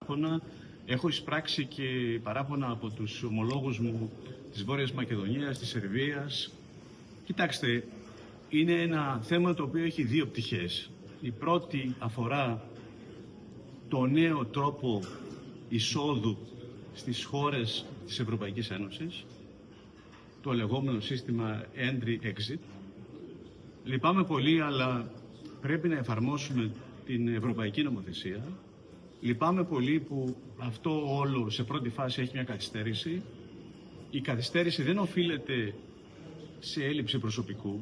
παράπονα. Έχω εισπράξει και παράπονα από τους ομολόγους μου της Βόρειας Μακεδονίας, της Σερβίας. Κοιτάξτε, είναι ένα θέμα το οποίο έχει δύο πτυχές. Η πρώτη αφορά το νέο τρόπο εισόδου στις χώρες της Ευρωπαϊκής Ένωσης, το λεγόμενο σύστημα Entry-Exit. Λυπάμαι πολύ, αλλά πρέπει να εφαρμόσουμε την ευρωπαϊκή νομοθεσία. Λυπάμαι πολύ που αυτό όλο σε πρώτη φάση έχει μια καθυστέρηση. Η καθυστέρηση δεν οφείλεται σε έλλειψη προσωπικού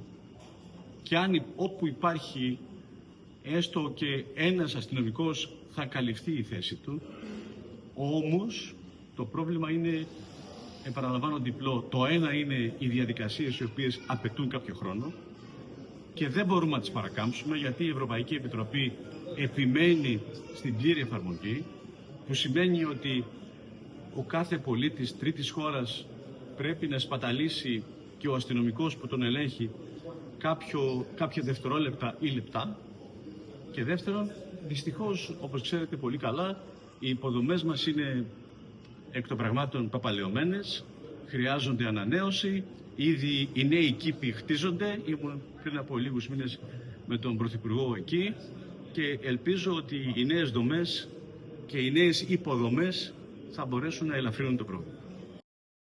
και αν όπου υπάρχει έστω και ένας αστυνομικός θα καλυφθεί η θέση του. Όμως το πρόβλημα είναι, επαναλαμβάνω, διπλό. Το ένα είναι οι διαδικασίες οι οποίες απαιτούν κάποιο χρόνο και δεν μπορούμε να τις παρακάμψουμε, γιατί η Ευρωπαϊκή Επιτροπή επιμένει στην πλήρη εφαρμογή, που σημαίνει ότι ο κάθε πολίτης τρίτης χώρας πρέπει να σπαταλήσει και ο αστυνομικός που τον ελέγχει κάποια δευτερόλεπτα ή λεπτά. Και δεύτερον, δυστυχώς, όπως ξέρετε πολύ καλά, οι υποδομές μας είναι εκ των πραγμάτων παπαλαιωμένες, χρειάζονται ανανέωση. Ήδη οι νέοι κήποι χτίζονται. Ήμουν πριν από λίγους μήνες με τον Πρωθυπουργό εκεί και ελπίζω ότι οι νέες δομές και οι νέες υποδομές θα μπορέσουν να ελαφρύνουν το πρόβλημα.